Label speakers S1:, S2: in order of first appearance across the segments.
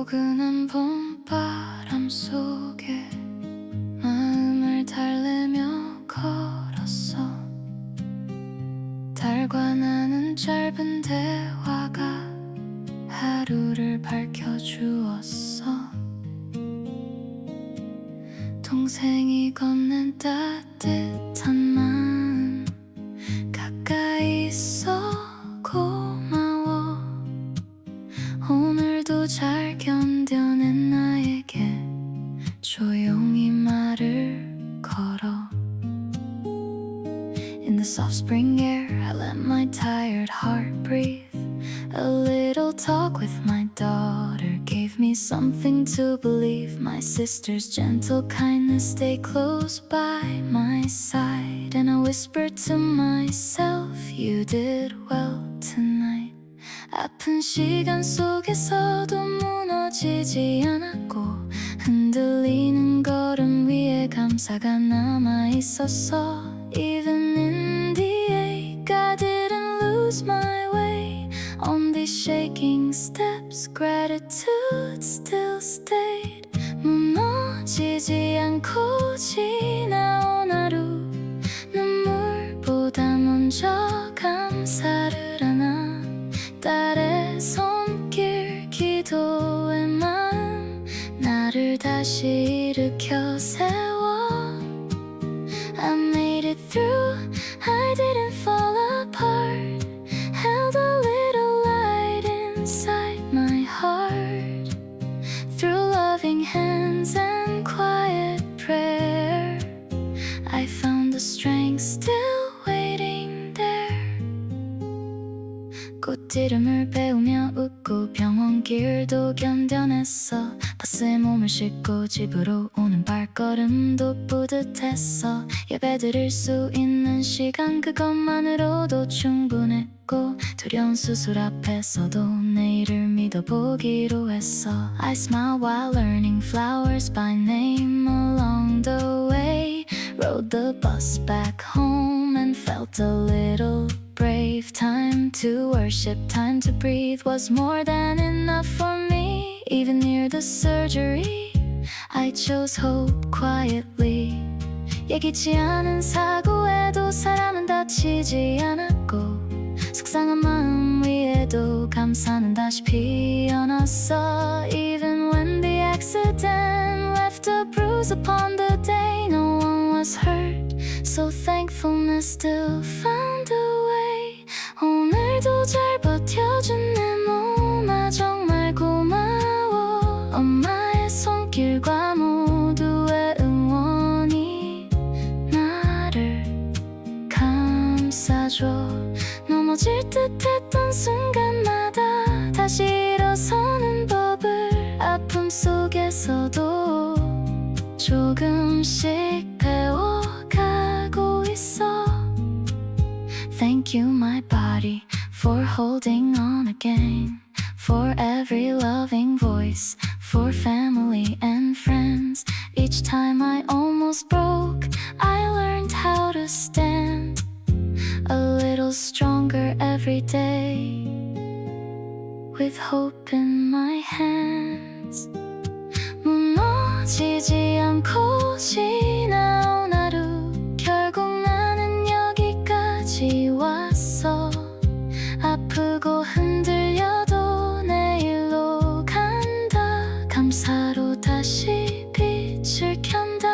S1: 포근한 봄바람 속에 마음을 달래며 걸었어. 달과 나는 짧은 대화가 하루를 밝혀주었어. 동생이 건넨 따뜻한 마음 가까이 있어 고마워. 오늘도 잘 견뎌낸 나에게 조용히 말을 걸어. In the soft spring air, I let my tired heart breathe. A little talk with my daughter gave me something to believe. My sister's gentle kindness stayed close by my side, and I whispered to myself, you did well tonight. 아픈 시간 속에서도 무너지지 않았고, 흔들리는 걸음 위에 감사가 남아있었어. Even in the ache, I didn't lose my way. On these shaking steps, gratitude still stayed. 무너지지 않고 지나온 하루, 눈물보다 먼저 감사를 하나. 딸의 손길, 기도의 마음, 나를 다시 일으켜 세워. I made it through, I didn't fall apart. Held a little light inside my heart. Through loving hands and quiet prayer, I found the strength still waiting there. 꽃이름을 배우며 웃고 병원 길도 견뎌냈어. 버스에 몸을 싣고 집으로 오는 발걸음도 뿌듯했어. 예배드릴 수 있는 시간 그것만으로도 충분했고, 두려운 수술 앞에서도 내일을 믿어보기로 했어. I smiled while learning flowers by name along the way. Rode the bus back home and felt a little brave. Time to worship, time to breathe was more than enough for me. Even near the surgery, I chose hope quietly. 예기치 않은 사고에도 사람은 다치지 않았고, 속상한 마음 위에도 감사는 다시 피어났어. Even when the accident left a bruise upon the day, no one was hurt, so thankfulness still found a way. 오늘도 잘 버텨준 내 몸아 정말 고마워. 엄마의 손길과 모두의 응원이 나를 감싸줘. 넘어질 듯했던 순간마다 다시 일어서는 법을 아픔 속에서도 조금씩 배워가고 있어. Thank you my body for holding on again, for every loving voice, for family and friends. Each time I almost broke, I learned how to stand a little stronger every day, with hope in my hands. 무너지지 않고 지나온 하루, 결국 나는 여기까지 왔어. 아프고 흔들려도 내일로 간다. 감사로 다시 빛을 켠다.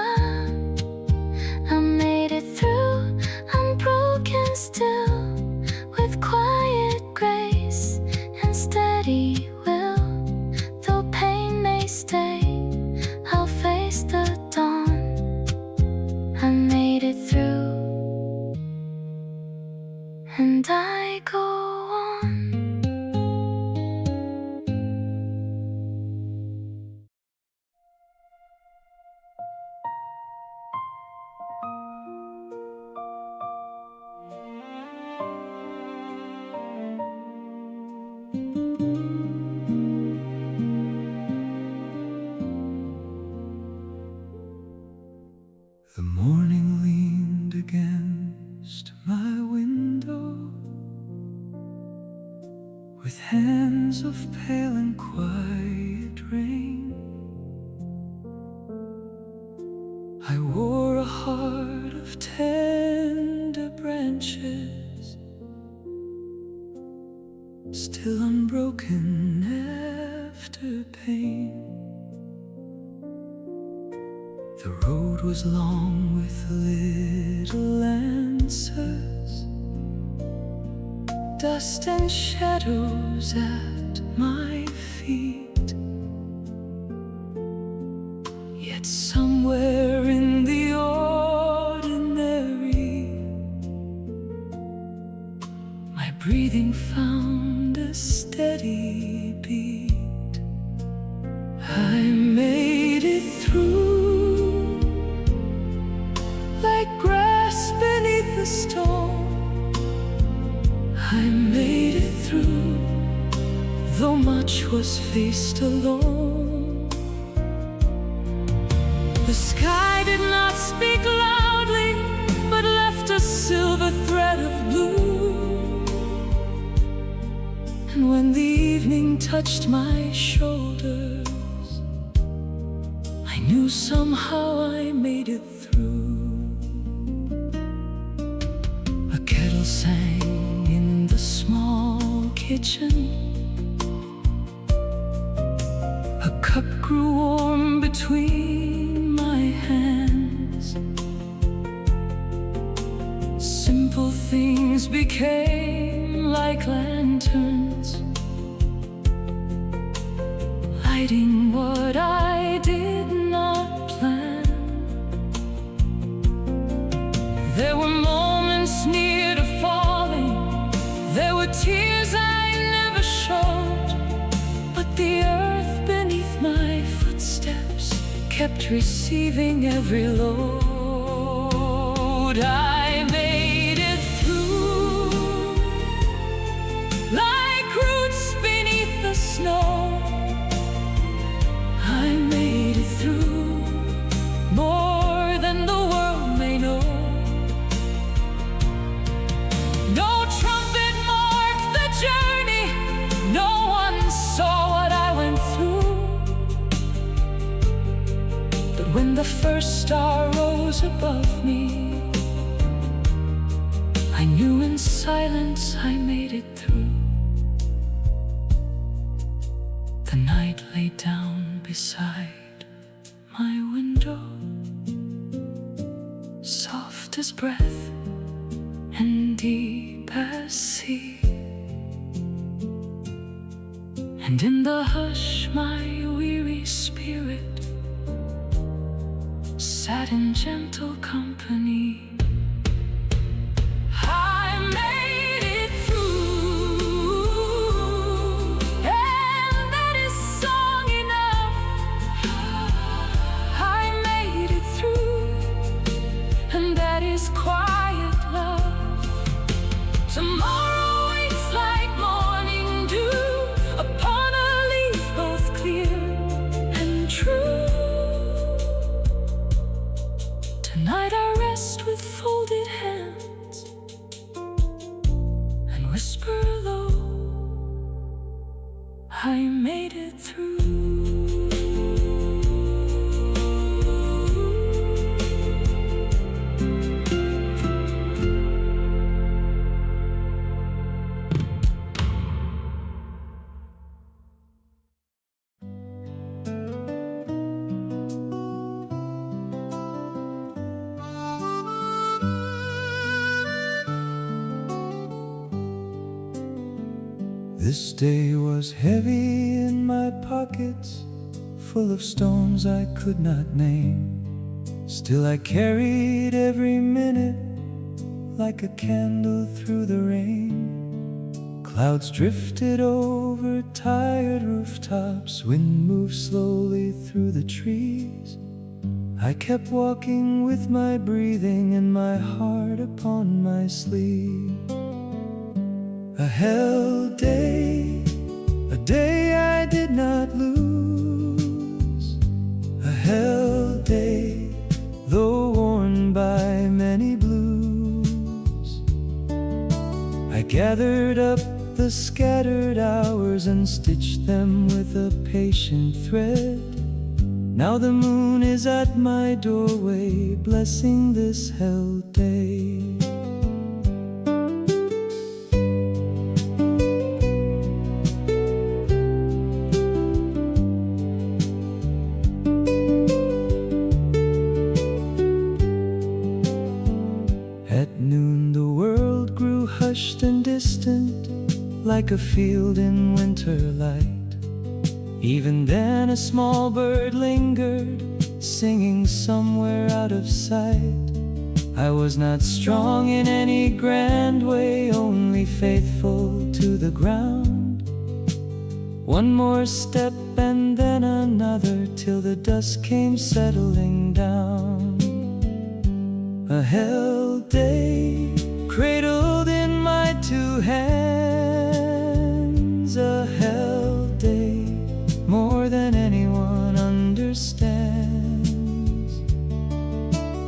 S1: I made it through, I'm broken still, with quiet grace and steady will. Though pain may stay, I'll face the dawn. I made it through, and I go on.
S2: The morning leaned against my window, with hands of pale and quiet rain. of tender branches, still unbroken after pain. The road was long with little answers, dust and shadows at my feet. Yet somewhere in the ordinary, my breathing found a steady beat. I made it through, like grass beneath the storm. I made it through, though much was faced alone. The sky did not speak loudly, but left a silver thread of blue. And when the evening touched my shoulders, I knew somehow I made it through. A kettle sang in the small kitchen, a cup grew warm between my hands. Simple things became like lanterns, lighting what I did not plan. There were moments near to falling, there were tears I never showed, but the earth beneath my footsteps kept receiving every load. I made it through, like roots beneath the snow. I made it through, more than the world may know. No trumpet marked the journey, no one saw what I went through. But when the first star rose above me, I knew in silence I made it through. The night lay down beside my window, soft as breath and deep as sea. And in the hush my weary spirit sat in gentle company. I made it through, and that is song enough. I made it through, and that is quiet love. Tomorrow waits like morning dew upon a leaf both clear and true. Tonight I rest with folded hands and whisper low, I made it through. This day was heavy in my pockets, full of stones I could not name. Still I carried every minute like a candle through the rain. Clouds drifted over tired rooftops, wind moved slowly through the trees. I kept walking with my breathing and my heart upon my sleeve. A hell day, a day I did not lose. A hell day, though worn by many blues. I gathered up the scattered hours and stitched them with a patient thread. Now the moon is at my doorway, blessing this hell day. At noon the world grew hushed and distant, like a field in winter light. Even then a small bird lingered, singing somewhere out of sight. I was not strong in any grand way, only faithful to the ground. One more step and then another, till the dust came settling down. A hell day, cradled in my two hands. A hell day, more than anyone understands.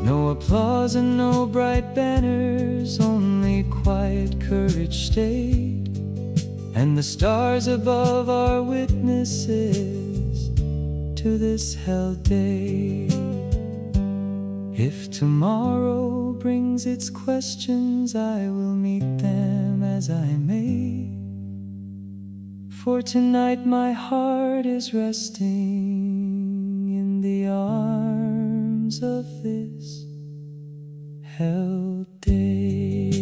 S2: No applause and no bright banners, only quiet courage stayed. And the stars above are witnesses to this hell day. If tomorrow brings its questions, I will meet them as I may. For tonight my heart is resting in the arms of this hell day.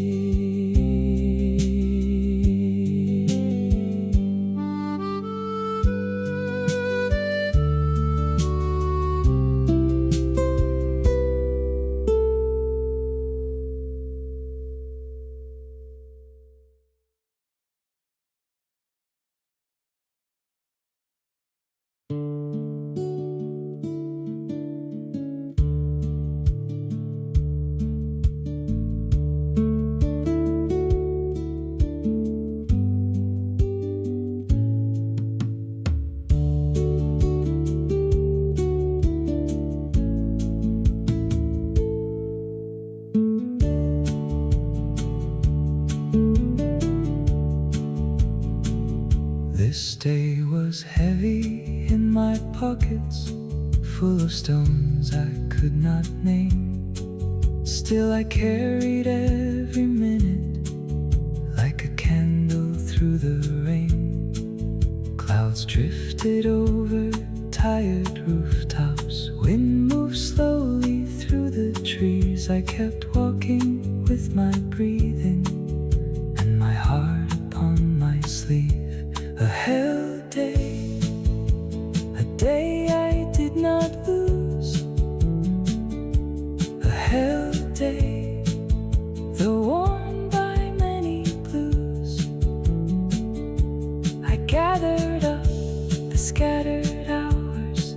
S2: This day was heavy in my pockets, full of stones I could not name. Still I carried every minute like a candle through the rain. Clouds drifted over tired rooftops, wind moved slowly through the trees. I kept walking with my breathing and my heart upon my sleeve. A hell day, a day I did not lose. A hell day, though worn by many blues. I gathered up the scattered hours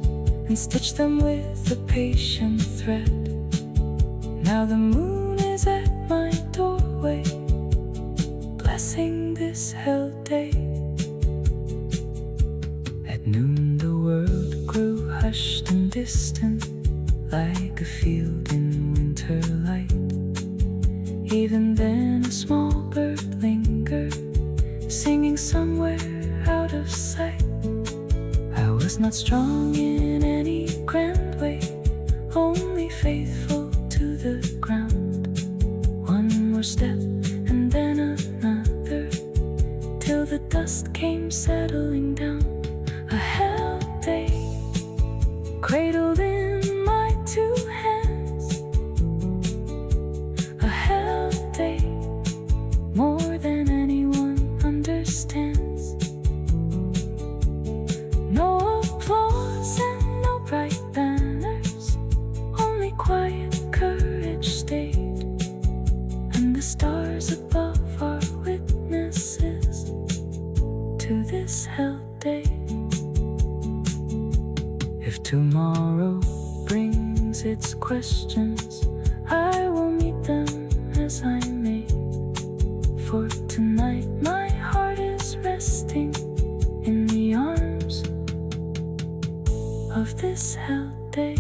S2: and stitched them with a patient thread. Now the moon is at my doorway, blessing this hell day. At noon the world grew hushed and distant, like a field in winter light. Even then a small bird lingered, singing somewhere out of sight. I was not strong in any grand way, only faithful to the ground. One more step and then another, till the dust came settling down. A hell day, cradled in my two hands. A hell day, more than anyone understands. No applause and no bright banners, only quiet courage stayed. And the stars above are witnesses to this hell day. If tomorrow brings its questions, I will meet them as I may. For tonight my heart is resting in the arms of this hell day.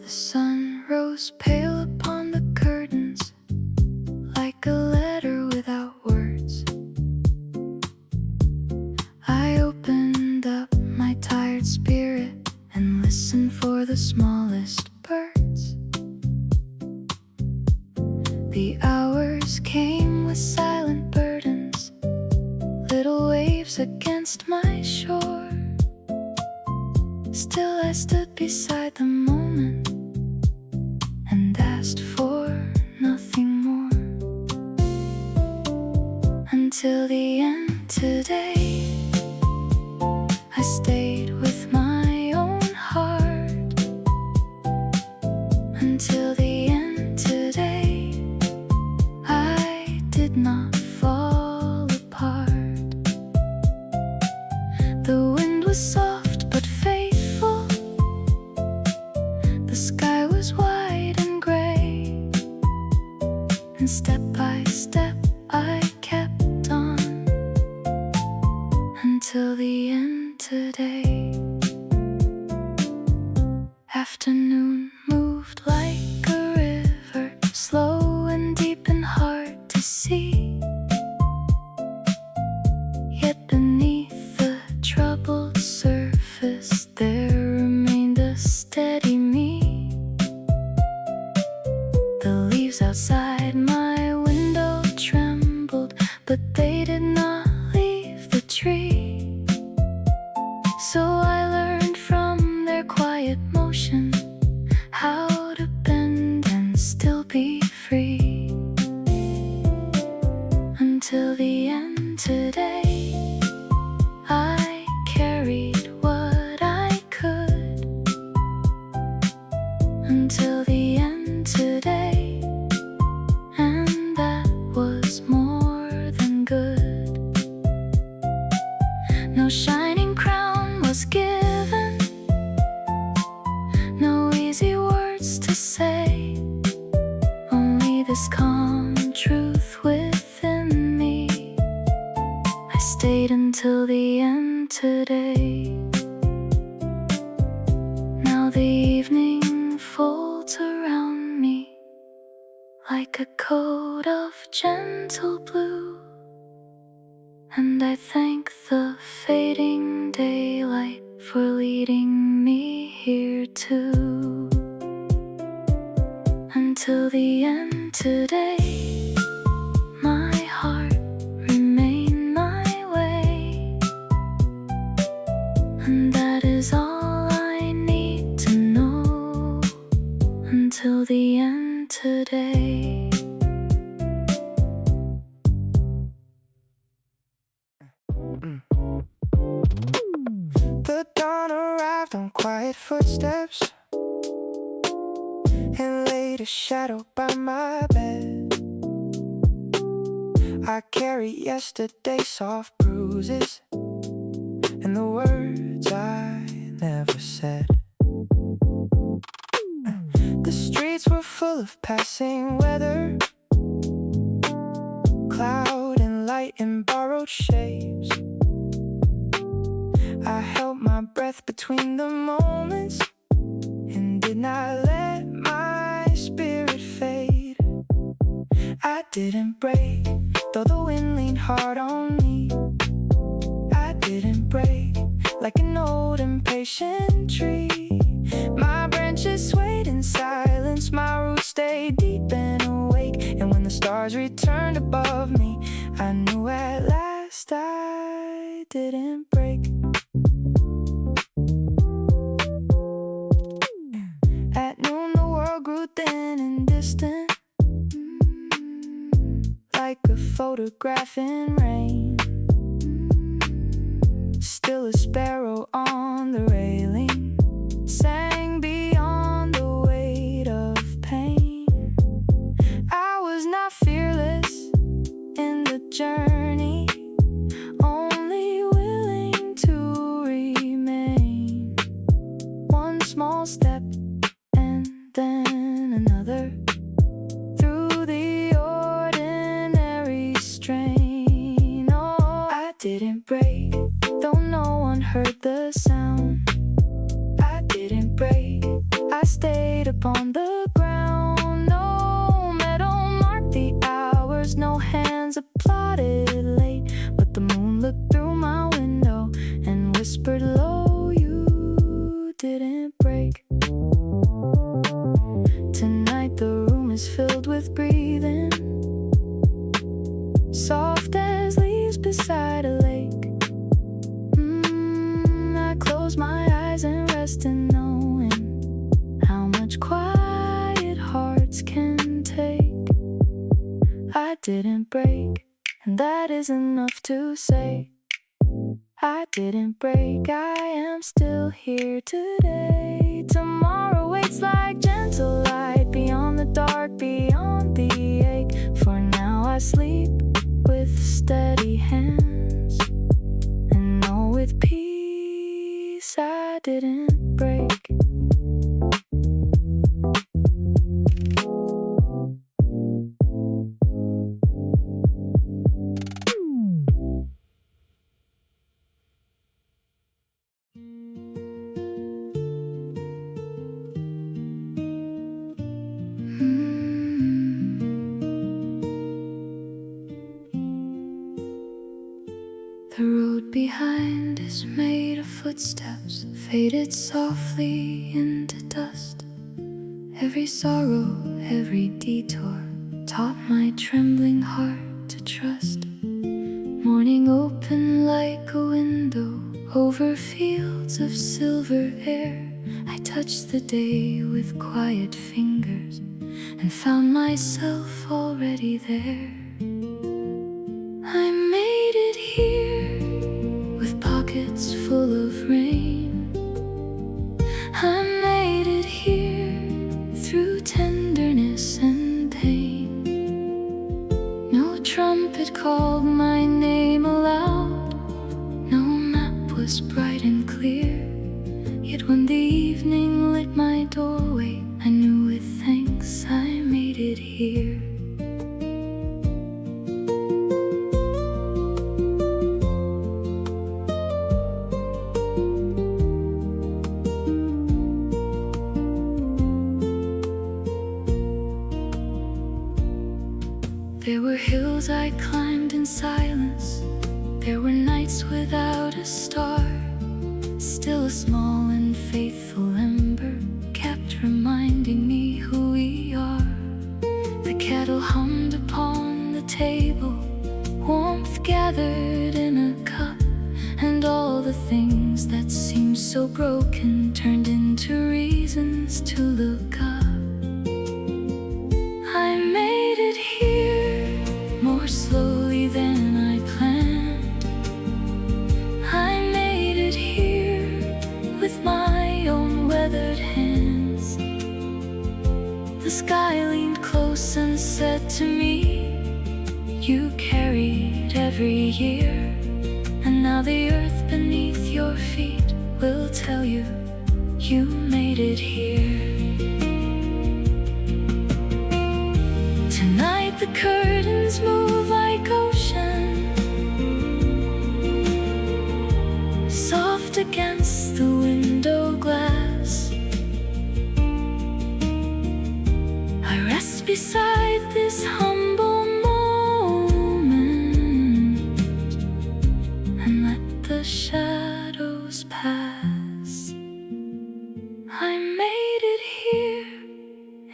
S1: The sun rose pale upon the curtains, like a letter without words. I opened up my tired spirit and listened for the smallest birds. The hours came with silent burdens, little waves against my shore. Still I stood beside the moment and asked for nothing more. Until the end today, I stayed with my own heart. Until the end today, I did not fall apart. The wind was soft but faithful, the sky was wide and gray, and step by step I kept on until the end today. Afternoon moved like a river, slow and deep and hard to see. Yet beneath the troubled surface there remained a steady me. The leaves outside my window trembled, but they did not leave the tree. So I learned from their quiet motion how to bend and still be free. Until the end today, I carried what I could. Until the end today, and that was more than good. No shining crown was given, no easy words to say, only this calm truth within me. I stayed until the end today. Now the evening folds around me like a coat of gentle blue, and I thank the fading daylight for leading me here too. Until the end today, my heart remained my way, and that is all I need to know. Until the end today.
S3: The dawn arrived on quiet footsteps and laid a shadow by my bed. I carry yesterday's soft bruises and the words I never said. The streets were full of passing weather, cloud and light in borrowed shapes. I held my breath between the moments and did not let my spirit fade. I didn't break, though the wind leaned hard on me. I didn't break like an old impatient tree. My branches swayed in silence, my roots stayed deep and awake. And when the stars returned above me, I knew at last I didn't break. At noon the world grew thin and distant, like a photograph in rain. Still a sparrow on the railing sang beyond the weight of pain. I was not fearless in the journey, only willing to remain. One small step and then another, through the ordinary strain. Oh, I didn't break, though no one heard the sound. feet upon the ground. No metal marked the hours, no hands applauded late. But the moon looked through my window and whispered low, you didn't break. Tonight the room is filled with breathing, soft as leaves beside a lake. I close my eyes and rest in knowing how much quiet hearts can take. I didn't break, and that is enough to say. I didn't break, I am still here today. Tomorrow waits like gentle light, beyond the dark, beyond the ache. For now I sleep with steady hands, and know with peace I didn't break. The road behind is made of footsteps, faded softly into dust. Every sorrow, every detour taught my trembling heart to trust. Morning opened like a window over fields of silver air. I touched the day with quiet fingers and found myself already there. I made it here with pockets full of rain. I made it here through tenderness and pain. No trumpet called my name aloud, no map was bright and clear. Yet when the evening lit my doorway, I knew with thanks I made it here. There were hills I climbed in silence, there were nights without a star. Still a small and faithful ember kept reminding me who we are. The kettle hummed upon the table, warmth gathered in a cup, and all the things that seemed so broken turned into reasons to look up. I made it here more slowly than I planned. I made it here with my own weathered hands. The sky leaned close and said to me, you carried every year, and now the earth beneath your feet will tell you, you made it here. Tonight the curtains move like ocean, soft against the window glass. I rest beside this humble moment and let the shadows pass. I made it here,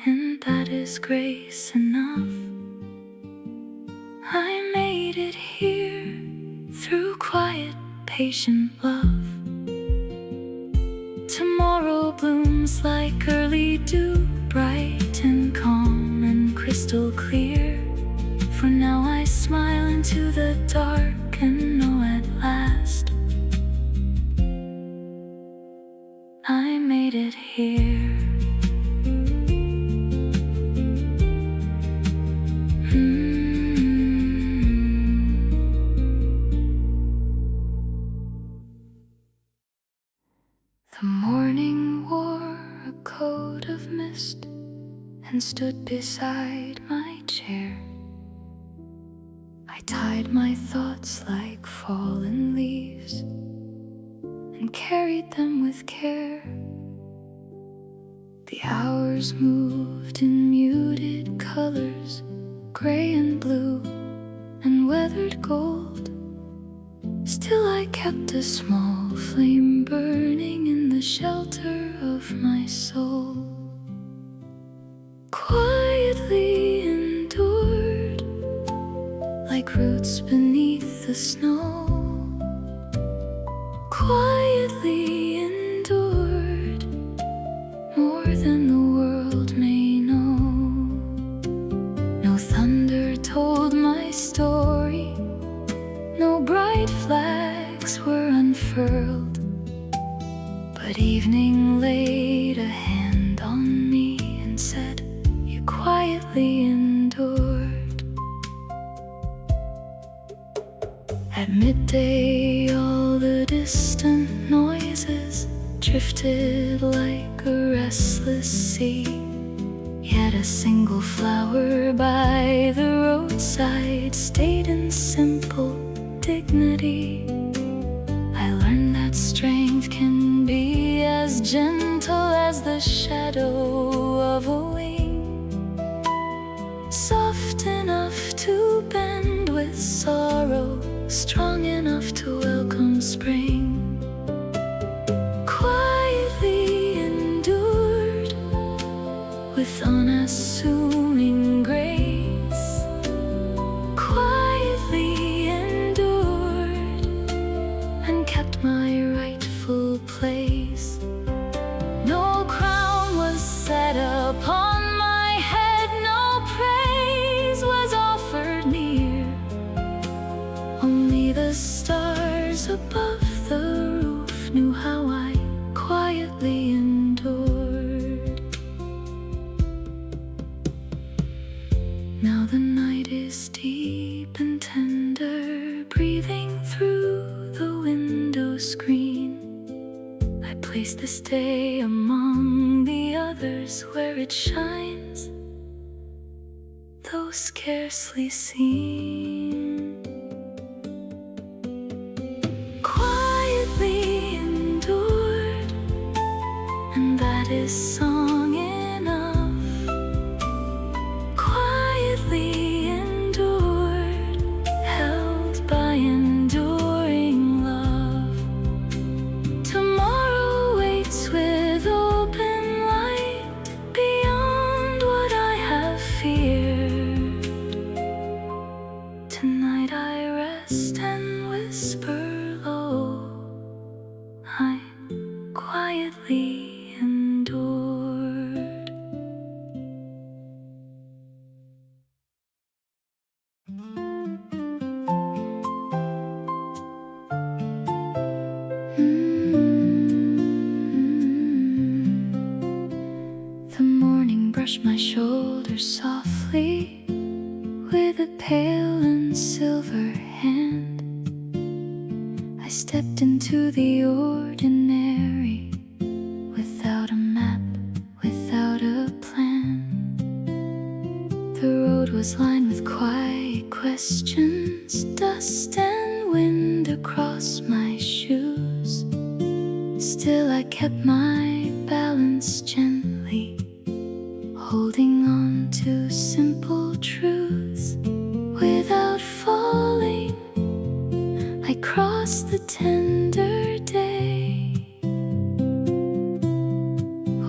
S3: and that is grace enough. I made it here through quiet, patient love. Tomorrow blooms like early dew, bright and calm and crystal clear. For now I smile into the dark and know at last I made it here. The morning wore a coat of mist and stood beside my chair. I tied my thoughts like fallen leaves and carried them with care.
S1: The hours moved in muted colors, gray and blue and weathered gold. Still I kept a small flame burning in the shelter of my soul. Quietly endured, like roots beneath the snow. Quietly endured, more than the world may know. No thunder told my story, no bright flags were unfurled, but evening laid a hand on me and said, "You quietly endured." At midday all the distant noises drifted like a restless sea. Yet a single flower by the roadside stayed in simple dignity. I learned that strength can be as gentle as the shadow of a wing, soft enough to bend with sorrow, strong enough to welcome spring. Quietly endured with unassuming grace. Quietly endured and kept my rightful place. No crown was set upon my head, no praise was offered near. Only the stars above the roof knew how I quietly endured. Now the night is deep and tender, breathing through the window screen. I place this day among the others where it shines, though scarcely seen. Quietly endured, and that is song enough. Quietly endured, held by enduring love. Tomorrow waits with open light beyond what I have feared. Tonight I rest and whisper low, I quietly endured. The morning brushed my shoulders softly with a pale and silver hand. I stepped into the ordinary, without a map, without a plan. The road was lined with quiet questions, dust and wind across my shoes. Still I kept my balance gently, holding on to simple truths. Without falling, I crossed the tender day.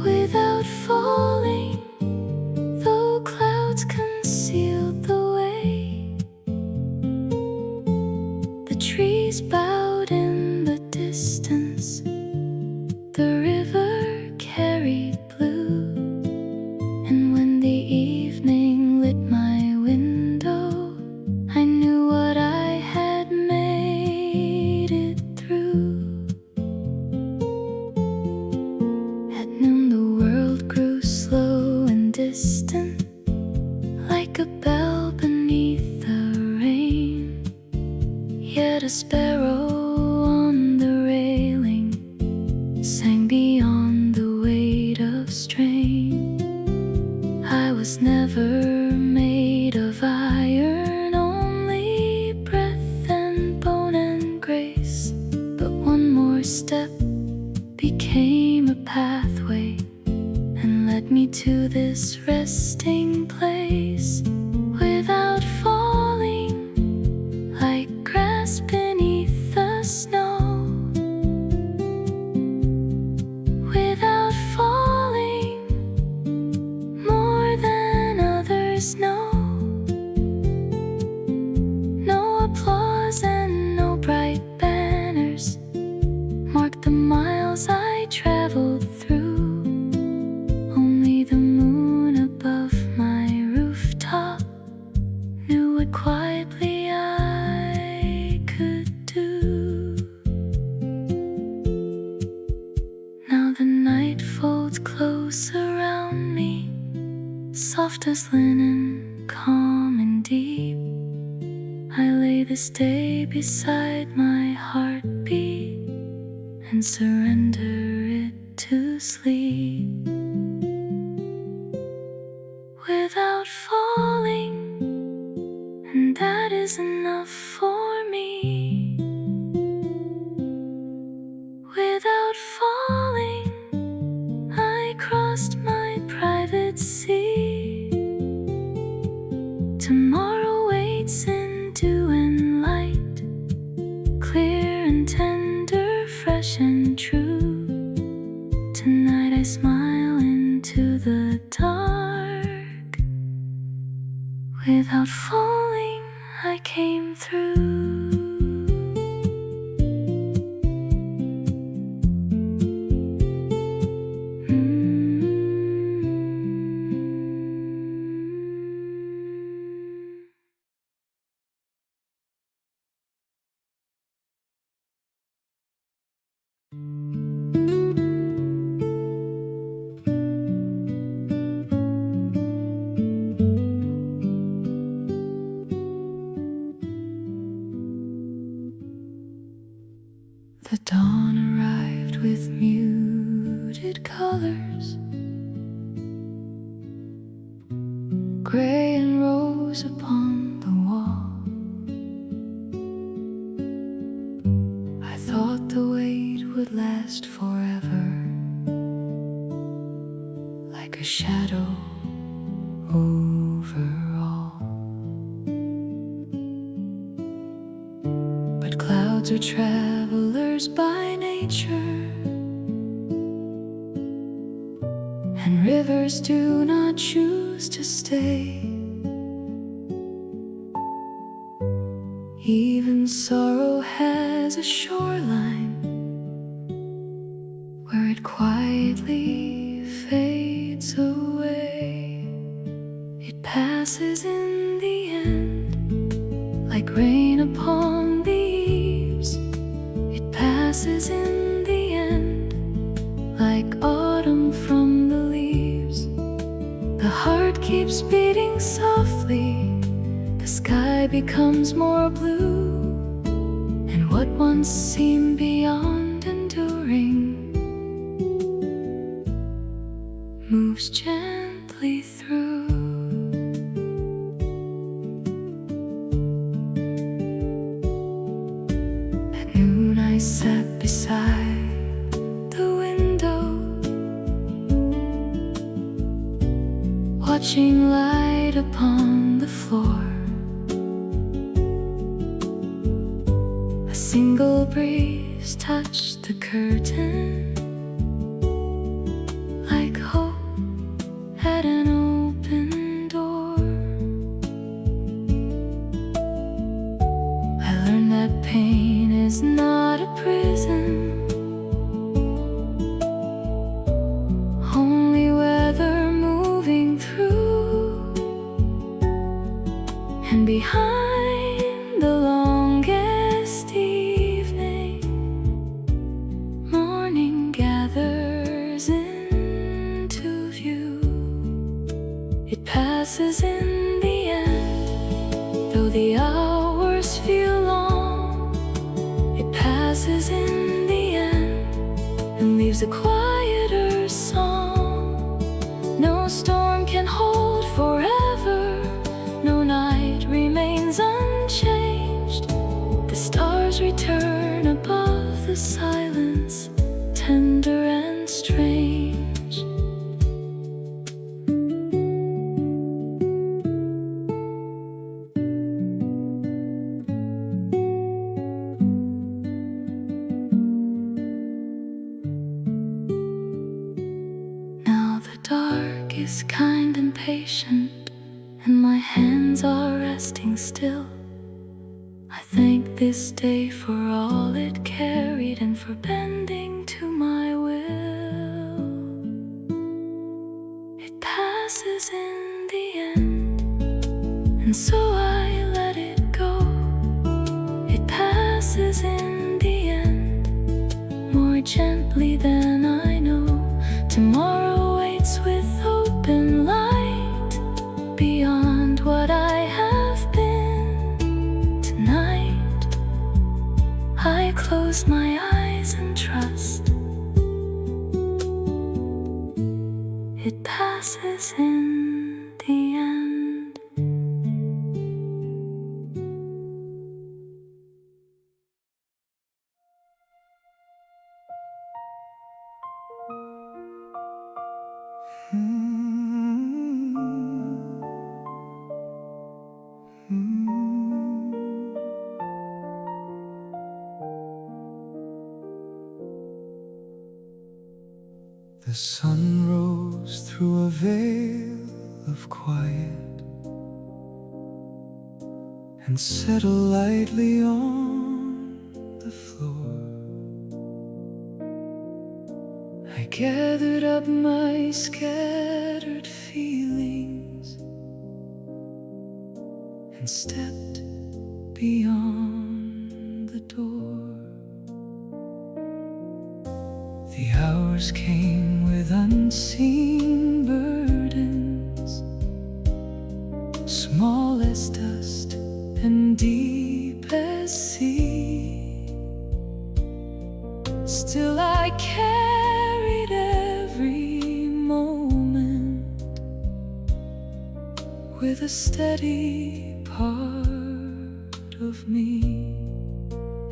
S1: Without falling, though clouds concealed the way, the trees bowed in the distance, the river carried blue. And when the evening lit my window, I knew what I had made it through. At noon the world grew slow and distant, like a bell beneath the rain. Yet a sparrow on the railing sang beyond the weight of strain. I was never made of iron, only breath and bone and grace. But one more step became a pathway and led this resting place without falling, like grass beneath the snow. Without falling more than others know. No applause and no bright banners mark the miles I traveled through. Only the moon above my rooftop knew what quietly I could do. Now the night folds close around me, soft as linen, calm and deep. I lay this day beside my heartbeat and surrender it to sleep. Without falling, and that is enough for me. Without falling, I crossed my private sea. Tomorrow waits in dew and light, clear and tender, fresh and true. Tonight I smile into the dark. Without falling, I came through. The dawn arrived with muted colors, gray and rose upon the wall. I thought the wait would last forever, like a shadow over all. But clouds are travelers by nature, and rivers do not choose to stay. Even sorrow has a shoreline where it quietly fades away. It passes in the end, like rain upon the eaves. It passes in the end, like autumn from the leaves. The heart keeps beating softly, the sky becomes more blue, and what once seemed beyond enduring moves gently through. At noon I sat beside the window, watching light upon the floor. A single breeze touched the curtain, like hope at an open door. I learned that pain is not a prison, only weather moving through. And behind the longest evening, morning gathers into view. It passes in the end, though the hours feel long. It passes in the end and leaves a quieter song. No storm can hold forever, no night remains unchanged. The stars return above the silence, tender and strange. impatient and my hands are resting still. I thank this day for all it carried and for bending to my will. It passes in the end, and so I let it go. It passes in the end, more gently than I know. Tomorrow waits with open light, beyond what I have been. Tonight I close my eyes and trust it passes in the end.
S2: The sun rose through a veil of quiet and settled lightly on the floor. I gathered up my scattered feelings and stepped beyond the door. The hours came with unseen burdens, small as dust and deep as sea. Still I carried every moment with a steady part of me.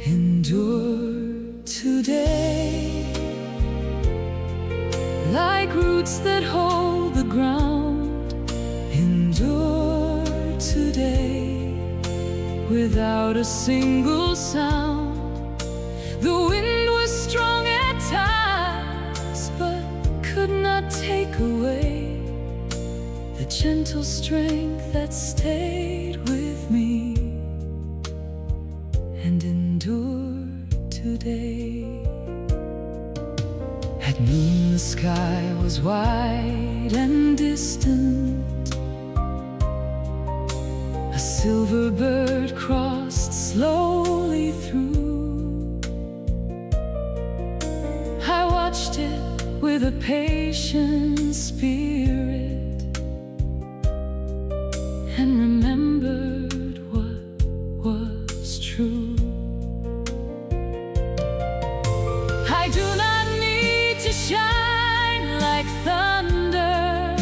S2: Endure today, like roots that hold the ground. Endure today, without a single sound. The wind was strong at times, but could not take away the gentle strength that stayed with me. And endure today. At noon the sky was wide and distant. A silver bird crossed slowly through. I watched it with a patient spirit and remembered what was true. I do not need to shine like thunder.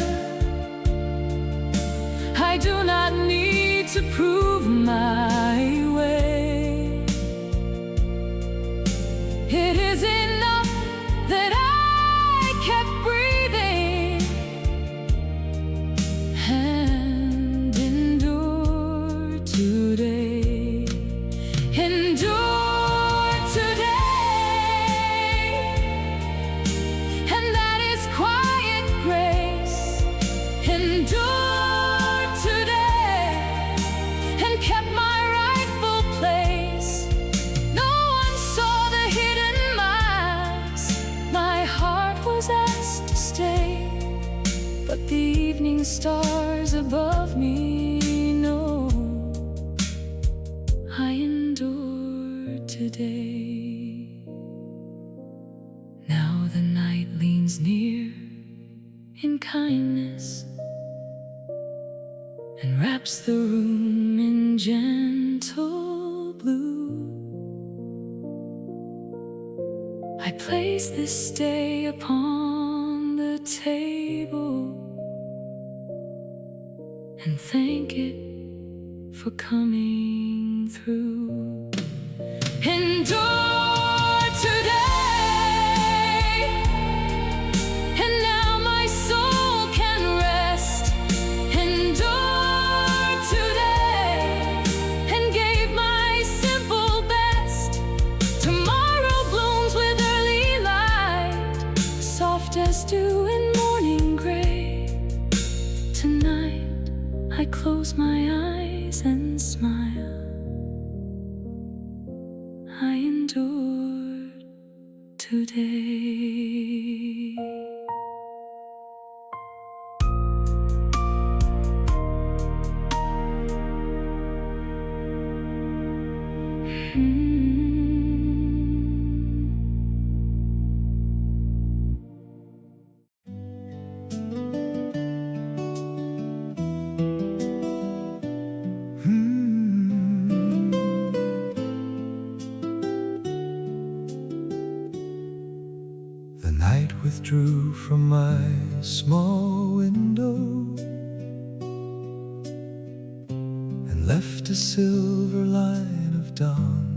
S2: I do not need to prove my way. It is enough that I kept breathing and endured today. Endure today, and that is quiet grace. Endure today, and kept my rightful place. No one saw the hidden miles my heart was asked to stay, but the evening stars above me know I endured today. Now the night leans near in kindness and wraps the room in gentle blue. I place this day upon the table and thank it for coming through. Endure today, and now my soul can rest. Endure today, and gave my simple best. Tomorrow blooms with early light, soft as dew in morning gray. Tonight
S1: I close my eyes and smile. I endured today.
S2: The night withdrew from my small window and left a silver line of dawn.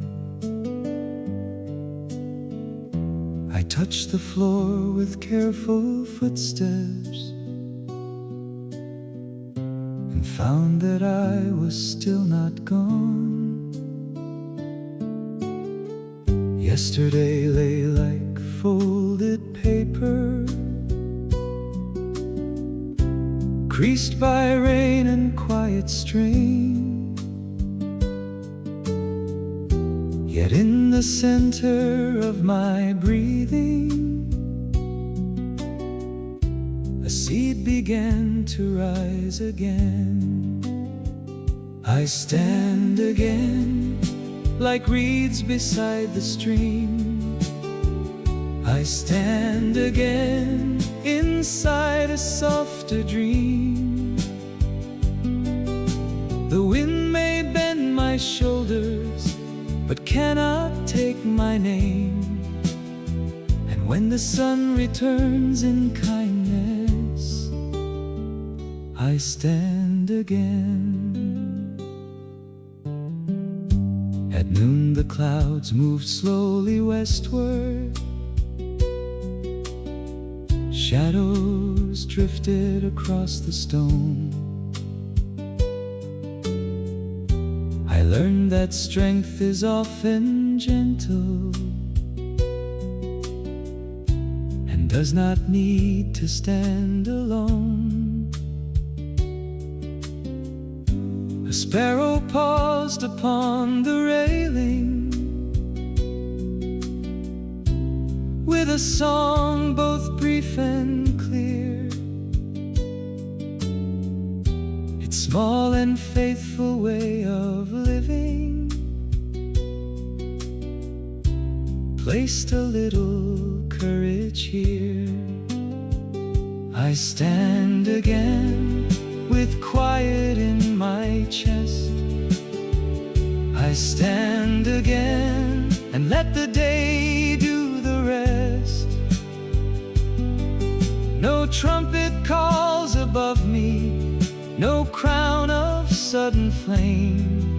S2: I touched the floor with careful footsteps and found that I was still not gone. Yesterday lay like folded paper, creased by rain and quiet strain. Yet in the center of my breathing, a seed began to rise again. I stand again, like reeds beside the stream. I stand again, inside a softer dream. The wind may bend my shoulders, but cannot take my name. And when the sun returns in kindness, I stand again. At noon the clouds moved slowly westward. Shadows drifted across the stone. I learned that strength is often gentle and does not need to stand alone. A sparrow paused upon the railing with a song both brief and clear. Its small and faithful way of living placed a little courage here. I stand again with quiet in my chest. I stand again and let the day do the rest. No trumpet calls above me, no crown of sudden flame.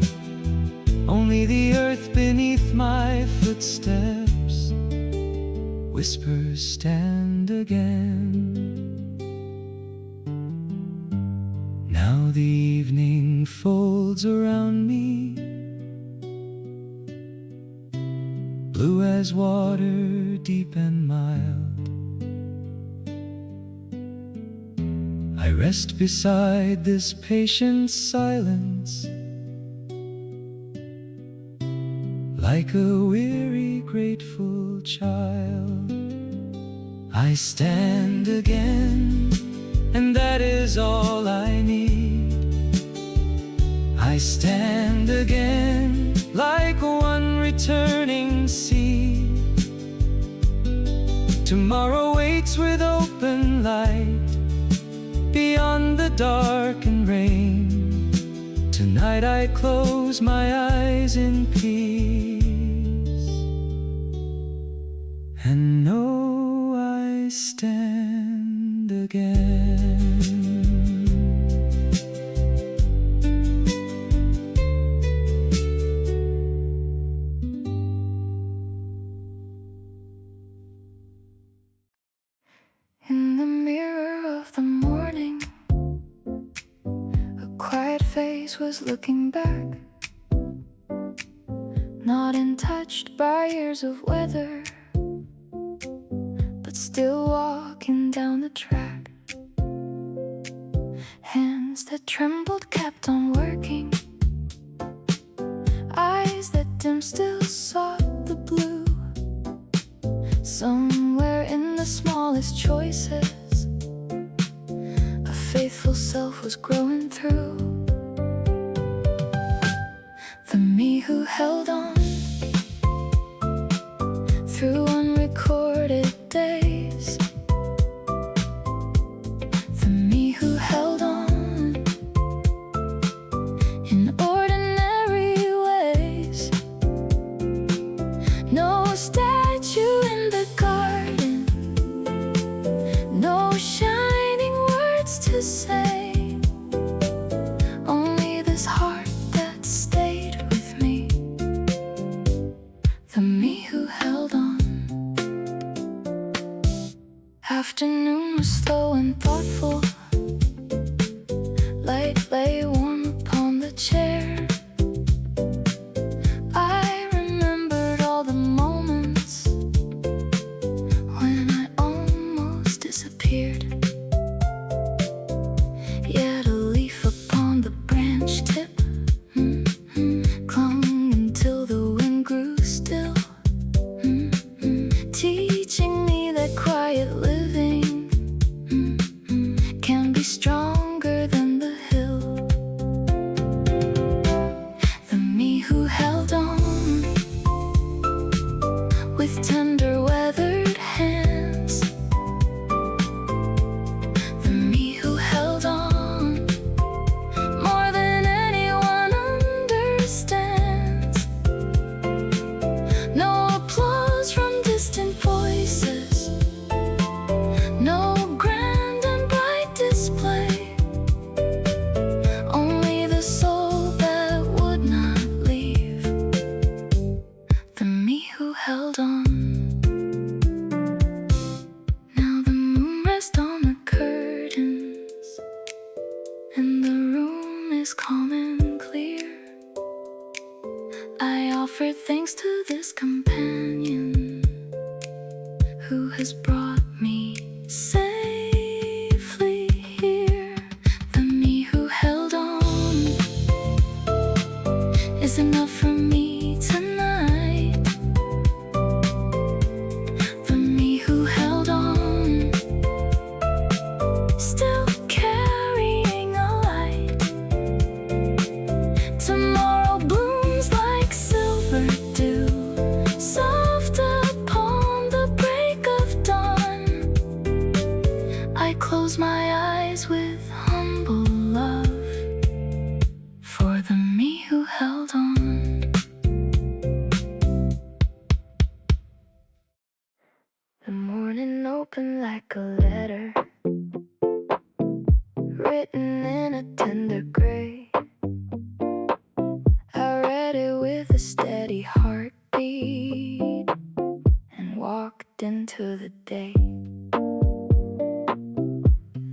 S2: Only the earth beneath my footsteps whispers, stand again. Now the evening folds around me, blue as water, deep and mild. I rest beside this patient silence, like a weary, grateful child. I stand again, and that is all I need. I stand again, like one returning seed. Tomorrow waits with open light, beyond the dark and rain. Tonight I close my eyes in peace and know I stand again.
S1: In the mirror of the morning, a quiet face was looking back, not untouched by years of weather, but still walking down the track. Hands Hands that trembled kept on working. Eyes that dim still saw the blue. Somewhere in the smallest choices, a faithful self was growing through. The me who held on through unrecorded days. The me who held on in ordinary ways. No statue in the garden, no shining words to say, only this heart that stayed with me. The me who held on. Afternoon was slow and thoughtful. Light lay warm upon the chair. I remembered all the moments when I almost disappeared. Yet a leaf upon the branch tip clung until the wind grew still, teaching me that quiet living can be stronger than the hill. The me who held on with tender weathered hands. The me who held on more than anyone understands. No applause from distant voices, no grand and bright display, only the soul that would not leave. The me who held on. Now the moon rests on the curtains, and the room is calm and clear. I offer thanks to this companion who has brought me safely here. The me who held on is enough for me tonight. The me who held on, still carrying a light. Tomorrow blooms like silver dew, soft upon the break of dawn. I close my eyes with humble love for the me who held on. The morning opened like a letter, written in a tender gray. I read it with a steady heartbeat and walked into the day.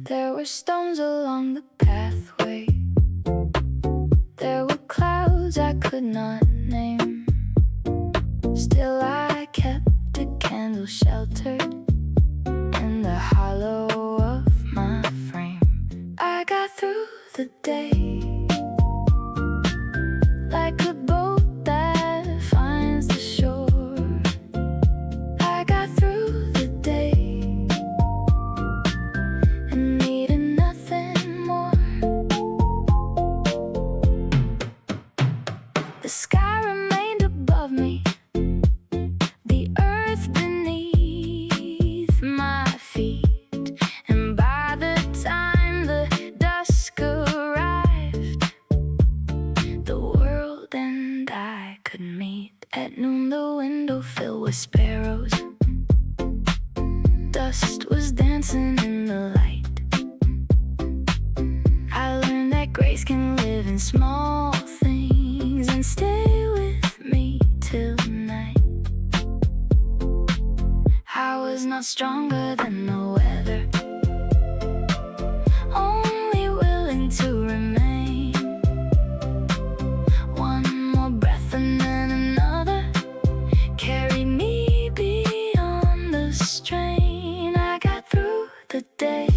S1: There were stones along the pathway. There were clouds I could not name. Still I kept a candle sheltered in the hollow of my frame. I got through the day like a boat that finds the shore. I got through the day and needed nothing more. The sky remained above me, the earth beneath my feet, and by the time the dusk arrived, the world and I could meet. At noon the window filled with sparrows, dust was dancing in the light. I learned that grace can live in small things and stay with me till night. I was not stronger than the weather, only willing to remain. One more breath and then another carried me beyond the strain. I got through the day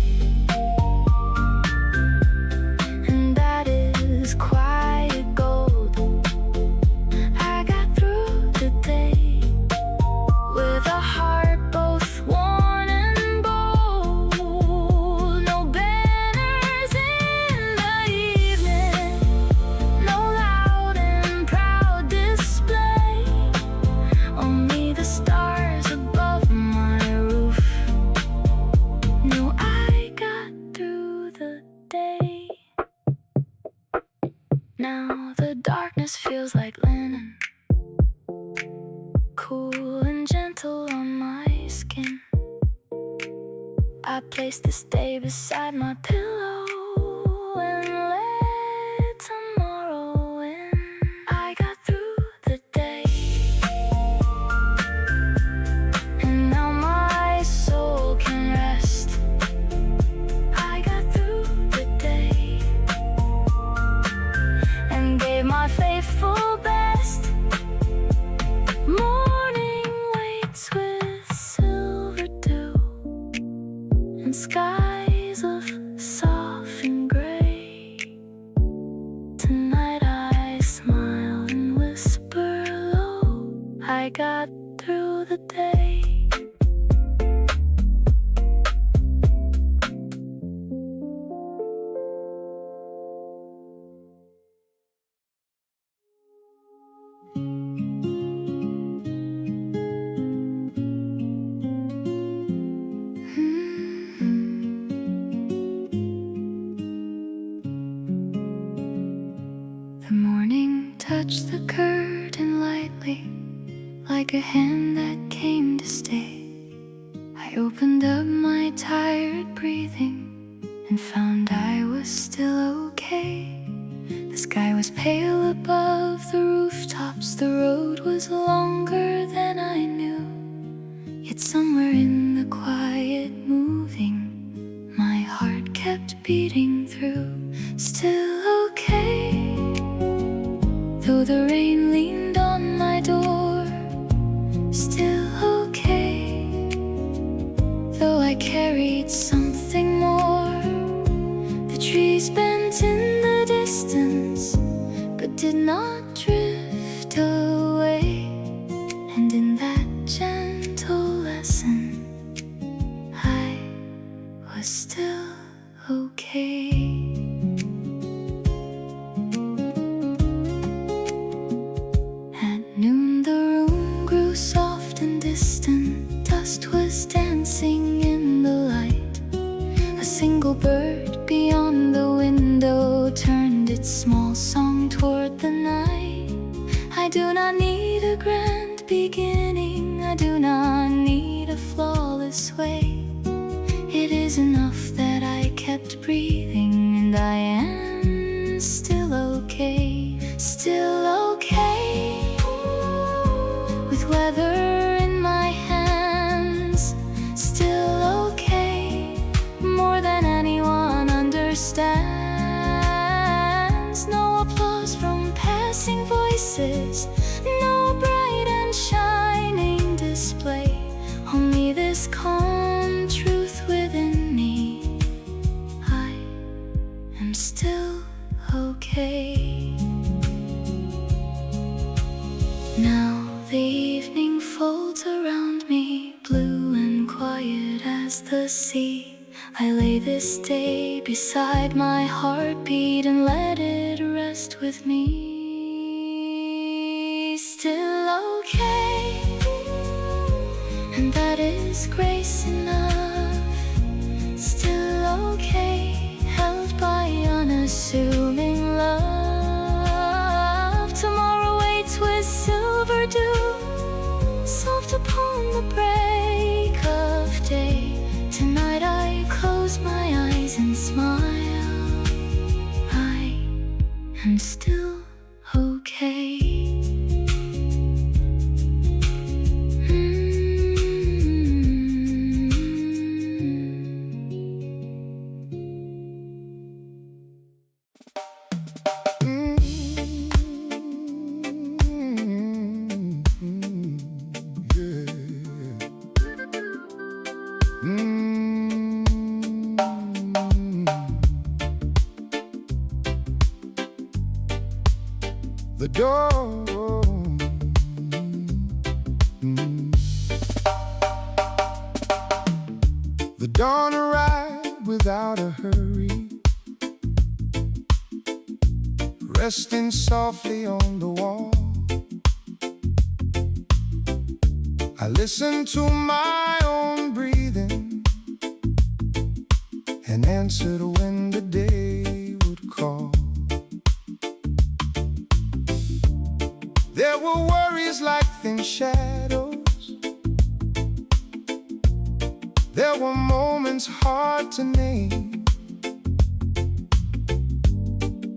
S1: Now the darkness feels like linen, cool and gentle on my skin. I place this day beside my pillow and let tomorrow in. I got through the day, and now my soul can rest. I got through the day and gave my faithful best. Morning waits with silver dew and skies of soft and gray. Tonight I smile and whisper low, I got through the day. The morning touched the curtain lightly, like a hand that came to stay. I opened up my tired breathing and found I was still okay. The sky was pale above the rooftops, the road was longer than I knew. Yet somewhere in the quiet moving, my heart kept beating through. Still okay, though the rain leaned on my door. Still okay, though I carried something more. The trees bent in the distance, but did not drift away. And in that gentle lesson, I was still okay. At noon the room grew soft and distant. Dust was dancing in the light. A single bird beyond the window turned its small song toward the night. I do not need a grand beginning, I do not need a flawless way. It is enough that I kept breathing, and I am still okay. Still okay, with weather in my hands. Still okay, more than anyone understands. No applause from passing voices, no bright and shining display. Only this calm truth within me, I am still okay. Now the evening folds around me, blue and quiet as the sea. I lay this day beside my heartbeat and let it rest with me. Still okay, and that is grace enough. Still okay, held by unassuming love. Tomorrow waits with silver dew, soft upon the break of day. Tonight I close my eyes and smile, I am still okay.
S2: The door. The dawn arrived without a hurry, resting softly on the wall. I listened to my own breathing and answered when the day would call.
S3: There were worries like thin shadows. There were moments hard to name.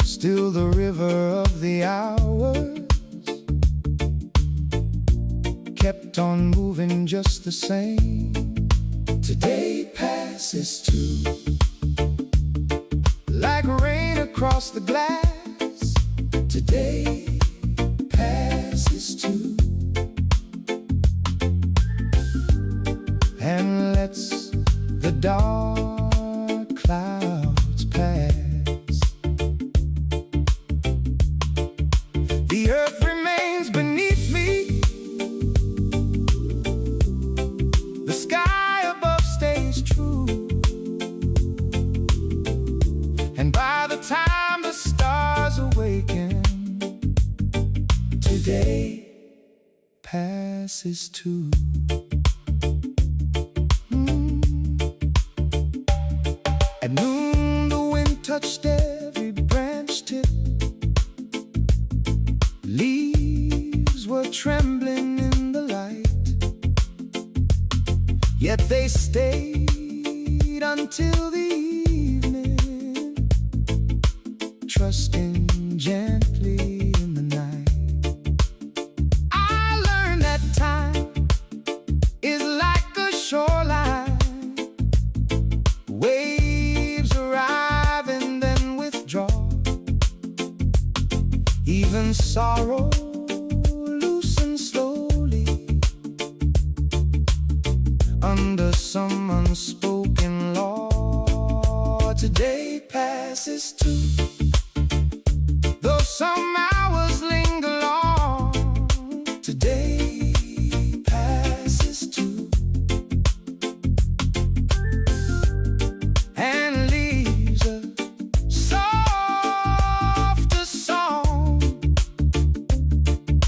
S3: Still the river of the hours kept on moving just the same. Today passes too, like rain across the glass. Today passes too, and lets the dark clouds pass. The earth remains beneath me, the sky above stays true, and by the time the stars awaken, today passes too. At noon the wind touched every branch tip. Leaves were trembling in the light, yet they stayed until the evening, trusting gently in the night. I learned that time is like a shoreline. Waves arrive and then withdraw. Even sorrow loosens slowly under some unspoken law. Today passes too, though some hours linger long. Today passes too, and leaves a softer song.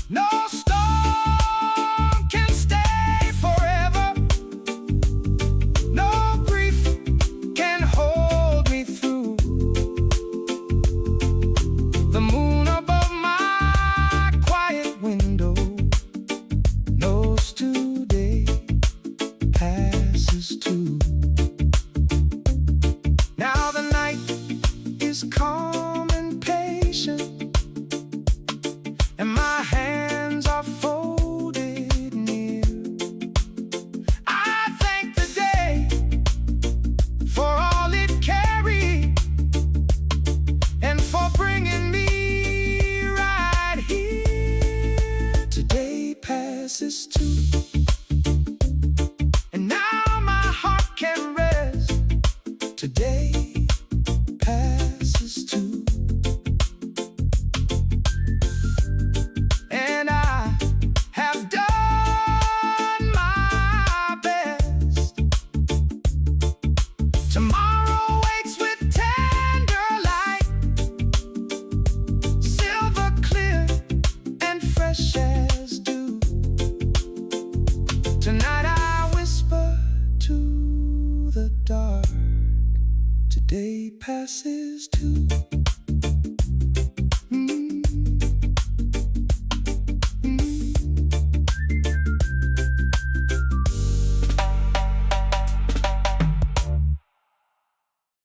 S3: No storm can stay forever. No grief can hold me through. The moon above my quiet window knows today passes too. Now the night is calm and patient, and my hands are folded near. I thank the day for all it carried, and for bringing me right here. Today passes too, and now my heart can rest. Today passes too, and I have done my best. Tomorrow waits with tender light, silver clear and fresh as dew. Tonight I whisper to the dark, today passes too.